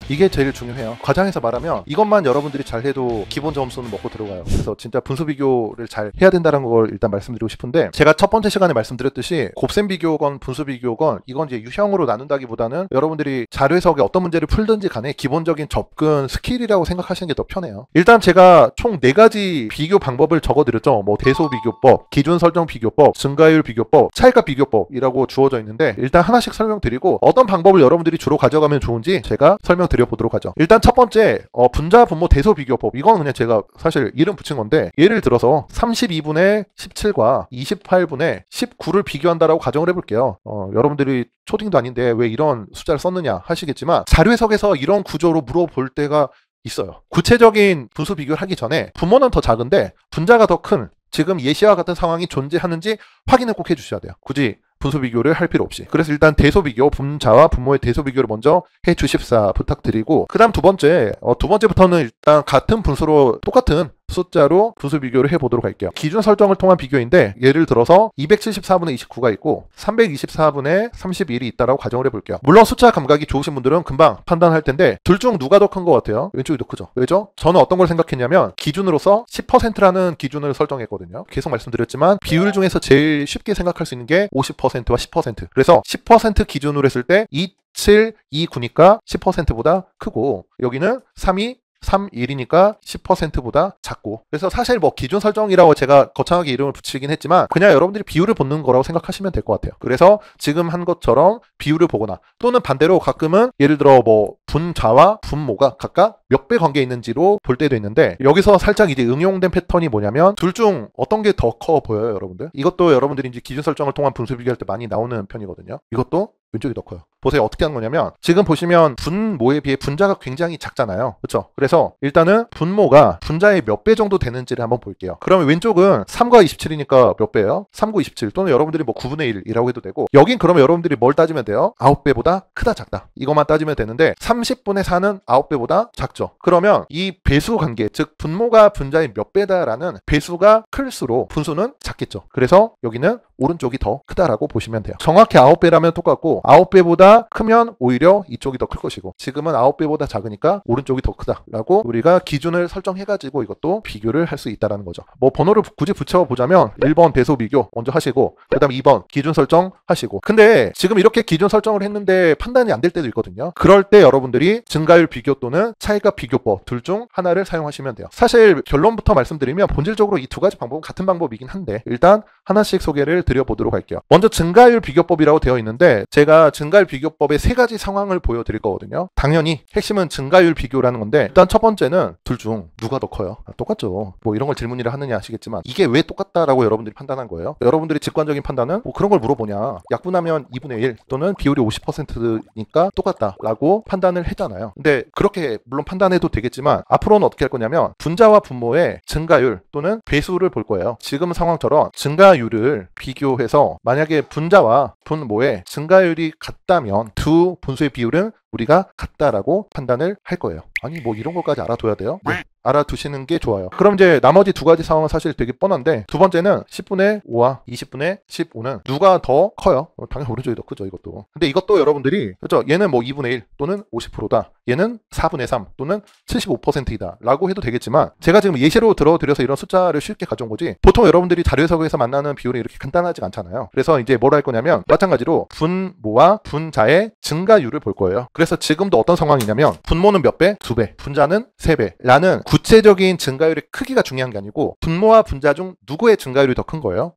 이게 제일 중요해요. 과장해서 말하면 이것만 여러분들이 잘해도 기본 점수는 먹고 들어가요. 그래서 진짜 분수 비교를 잘 해야 된다는 걸 일단 말씀드리고 싶은데, 제가 첫 번째 시간에 말씀드렸듯이 곱셈 비교건 분수 비교건 이건 이제 유형으로 나눈다기보다는 여러분들이 자료 해석에 어떤 문제를 풀든지 간에 기본적인 접근 스킬이라고 생각하시는 게 더 편해요. 일단 제가 총 4가지 비교 방법을 적어드렸죠. 뭐 대소 비교법, 기준 설정 비교법, 증가율 비교법, 차이값 비교법이라고 주어져 있는데, 일단 하나씩 설명드리고 어떤 방법을 여러분들이 주로 가져가면 좋은지 제가 설명드려 보도록 하죠. 일단 첫 번째 분자 분모 대소 비교법, 이건 그냥 제가 사실 이름 붙인 건데, 예를 들어서 32분의 17과 28분의 19를 비교한다라고 가정을 해볼게요. 여러분들이 초딩도 아닌데 왜 이런 숫자를 썼느냐 하시겠지만, 자료 해석에서 이런 구조로 물어볼 때가 있어요. 구체적인 분수 비교를 하기 전에 분모는 더 작은데 분자가 더 큰 지금 예시와 같은 상황이 존재하는지 확인을 꼭 해주셔야 돼요. 굳이 분수 비교를 할 필요 없이. 그래서 일단 대소 비교, 분자와 분모의 대소 비교를 먼저 해 주십사 부탁드리고, 그 다음 두 번째부터는 일단 같은 분수로 똑같은 숫자로 분수 비교를 해보도록 할게요. 기준 설정을 통한 비교인데, 예를 들어서 274분의 29가 있고 324분의 31이 있다라고 가정을 해볼게요. 물론 숫자 감각이 좋으신 분들은 금방 판단할 텐데, 둘 중 누가 더 큰 것 같아요? 왼쪽이 더 크죠? 왜죠? 저는 어떤 걸 생각했냐면 기준으로서 10%라는 기준을 설정했거든요. 계속 말씀드렸지만 비율 중에서 제일 쉽게 생각할 수 있는 게 50%와 10%. 그래서 10% 기준으로 했을 때 27, 29니까 10%보다 크고, 여기는 3이 3, 1이니까 10%보다 작고. 그래서 사실 뭐 기준 설정이라고 제가 거창하게 이름을 붙이긴 했지만 그냥 여러분들이 비율을 보는 거라고 생각하시면 될 것 같아요. 그래서 지금 한 것처럼 비율을 보거나, 또는 반대로 가끔은 예를 들어 뭐 분자와 분모가 각각 몇 배 관계에 있는지로 볼 때도 있는데, 여기서 살짝 이제 응용된 패턴이 뭐냐면 둘 중 어떤 게 더 커 보여요, 여러분들? 이것도 여러분들이 이제 기준 설정을 통한 분수 비교할 때 많이 나오는 편이거든요. 이것도 왼쪽이 더 커요. 보세요. 어떻게 하는 거냐면, 지금 보시면 분모에 비해 분자가 굉장히 작잖아요. 그렇죠? 그래서 일단은 분모가 분자의 몇 배 정도 되는지를 한번 볼게요. 그러면 왼쪽은 3과 27이니까 몇 배예요? 3, 9, 27. 또는 여러분들이 뭐 9분의 1이라고 해도 되고, 여긴 그러면 여러분들이 뭘 따지면 돼요? 9배보다 크다 작다, 이것만 따지면 되는데 30분의 4는 9배보다 작죠. 그러면 이 배수 관계, 즉 분모가 분자의 몇 배다라는 배수가 클수록 분수는 작겠죠. 그래서 여기는 오른쪽이 더 크다라고 보시면 돼요. 정확히 9배라면 똑같고 9배보다 크면 오히려 이쪽이 더 클 것이고, 지금은 9배보다 작으니까 오른쪽이 더 크다라고 우리가 기준을 설정해가지고 이것도 비교를 할 수 있다는 거죠. 뭐 번호를 굳이 붙여보자면 1번 대소 비교 먼저 하시고, 그 다음 2번 기준 설정 하시고. 근데 지금 이렇게 기준 설정을 했는데 판단이 안 될 때도 있거든요. 그럴 때 여러분들이 증가율 비교 또는 차이값 비교법 둘 중 하나를 사용하시면 돼요. 사실 결론부터 말씀드리면 본질적으로 이 두 가지 방법은 같은 방법이긴 한데, 일단 하나씩 소개를 드려보도록 할게요. 먼저 증가율 비교법이라고 되어 있는데, 제가 증가율 비교법의 3가지 상황을 보여드릴 거거든요. 당연히 핵심은 증가율 비교라는 건데, 일단 첫 번째는 둘 중 누가 더 커요? 똑같죠. 뭐 이런 걸 질문이라 하느냐 하시겠지만, 이게 왜 똑같다라고 여러분들이 판단한 거예요? 여러분들이 직관적인 판단은 뭐 그런 걸 물어보냐, 약분하면 2분의 1 또는 비율이 50%니까 똑같다라고 판단을 했잖아요. 근데 그렇게 물론 판단해도 되겠지만, 앞으로는 어떻게 할 거냐면 분자와 분모의 증가율 또는 배수를 볼 거예요. 지금 상황처럼 증가율을 비교해서 만약에 분자와 분모의 증가율이 같다면 두 분수의 비율은 우리가 같다라고 판단을 할 거예요. 아니 뭐 이런 것까지 알아둬야 돼요? 네, 알아두시는 게 좋아요. 그럼 이제 나머지 두 가지 상황은 사실 되게 뻔한데, 두 번째는 10분의 5와 20분의 15는 누가 더 커요? 당연히 오른쪽이 더 크죠, 이것도. 근데 이것도 여러분들이, 그렇죠? 얘는 뭐 2분의 1 또는 50%다. 얘는 4분의 3 또는 75%이다 라고 해도 되겠지만, 제가 지금 예시로 들어드려서 이런 숫자를 쉽게 가져온 거지, 보통 여러분들이 자료 해석에서 만나는 비율이 이렇게 간단하지가 않잖아요. 그래서 이제 뭘 할 거냐면 마찬가지로 분모와 분자의 증가율을 볼 거예요. 그래서 지금도 어떤 상황이냐면 분모는 몇 배? 2배, 분자는 3배 라는 구체적인 증가율의 크기가 중요한 게 아니고 분모와 분자 중 누구의 증가율이 더 큰 거예요?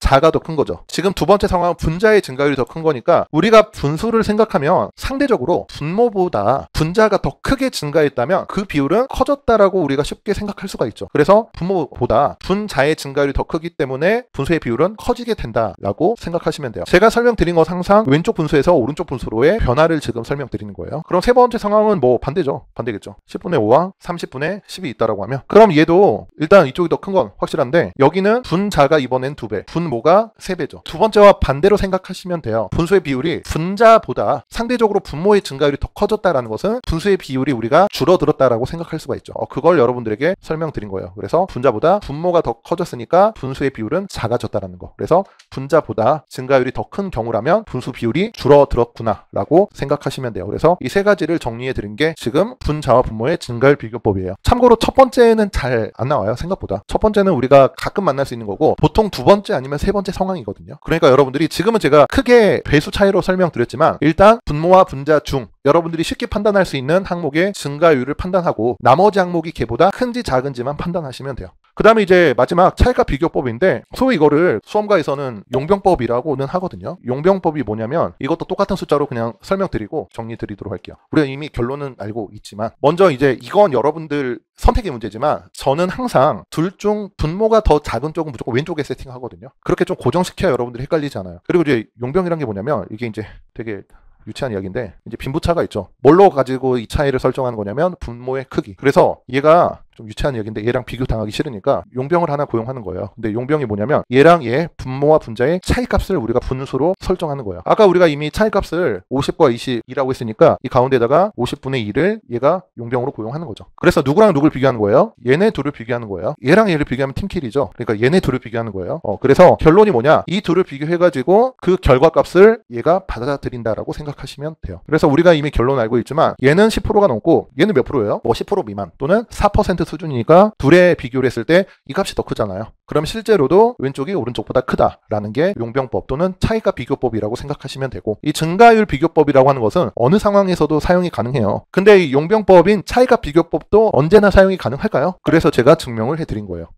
자가 더 큰 거죠. 지금 두 번째 상황은 분자의 증가율이 더 큰 거니까 우리가 분수를 생각하면 상대적으로 분모보다 분자가 더 크게 증가했다면 그 비율은 커졌다라고 우리가 쉽게 생각할 수가 있죠. 그래서 분모보다 분자의 증가율이 더 크기 때문에 분수의 비율은 커지게 된다라고 생각하시면 돼요. 제가 설명드린 건 항상 왼쪽 분수에서 오른쪽 분수로의 변화를 지금 설명드리는 거예요. 그럼 세 번째 상황은 뭐 반대죠. 반대겠죠. 10분의 5와 30분의 10이 있다라고 하면, 그럼 얘도 일단 이쪽이 더 큰 건 확실한데, 여기는 분자가 이번엔 2배, 분모 분모가 3배죠. 두 번째와 반대로 생각하시면 돼요. 분수의 비율이 분자보다 상대적으로 분모의 증가율이 더 커졌다라는 것은 분수의 비율이 우리가 줄어들었다라고 생각할 수가 있죠. 그걸 여러분들에게 설명드린 거예요. 그래서 분자보다 분모가 더 커졌으니까 분수의 비율은 작아졌다라는 거. 그래서 분자보다 증가율이 더 큰 경우라면 분수 비율이 줄어들었구나 라고 생각하시면 돼요. 그래서 이 세 가지를 정리해 드린 게 지금 분자와 분모의 증가율 비교법이에요. 참고로 첫 번째는 잘 안 나와요. 생각보다. 첫 번째는 우리가 가끔 만날 수 있는 거고 보통 두 번째 아니면 세 번째 상황이거든요. 그러니까 여러분들이 지금은 제가 크게 배수 차이로 설명드렸지만 일단 분모와 분자 중 여러분들이 쉽게 판단할 수 있는 항목의 증가율을 판단하고 나머지 항목이 걔보다 큰지 작은지만 판단하시면 돼요. 그 다음에 이제 마지막 차이값 비교법인데 소위 이거를 수험가에서는 용병법이라고는 하거든요. 용병법이 뭐냐면 이것도 똑같은 숫자로 그냥 설명드리고 정리 드리도록 할게요. 우리가 이미 결론은 알고 있지만 먼저 이제 이건 여러분들 선택의 문제지만 저는 항상 둘 중 분모가 더 작은 쪽은 무조건 왼쪽에 세팅하거든요. 그렇게 좀 고정시켜야 여러분들이 헷갈리지 않아요. 그리고 이제 용병이란 게 뭐냐면 이게 이제 되게 유치한 이야기인데 이제 빈부차가 있죠. 뭘로 가지고 이 차이를 설정하는 거냐면 분모의 크기. 그래서 얘가 좀 유치한 얘기인데 얘랑 비교 당하기 싫으니까 용병을 하나 고용하는 거예요. 근데 용병이 뭐냐면 얘랑 얘 분모와 분자의 차이값을 우리가 분수로 설정하는 거예요. 아까 우리가 이미 차이값을 50과 20이라고 했으니까 이 가운데다가 50분의 1을 얘가 용병으로 고용하는 거죠. 그래서 누구랑 누굴 비교하는 거예요? 얘네 둘을 비교하는 거예요. 얘랑 얘를 비교하면 팀킬이죠. 그러니까 얘네 둘을 비교하는 거예요. 그래서 결론이 뭐냐? 이 둘을 비교해가지고 그 결과값을 얘가 받아들인다라고 생각하시면 돼요. 그래서 우리가 이미 결론 알고 있지만 얘는 10%가 넘고 얘는 몇 프로예요? 뭐 10% 미만 또는 4% 수준이니까 둘의 비교를 했을 때 이 값이 더 크잖아요. 그럼 실제로도 왼쪽이 오른쪽보다 크다라는 게 용병법 또는 차이값 비교법이라고 생각하시면 되고 이 증가율 비교법이라고 하는 것은 어느 상황에서도 사용이 가능해요. 근데 이 용병법인 차이값 비교법도 언제나 사용이 가능할까요? 그래서 제가 증명을 해드린 거예요.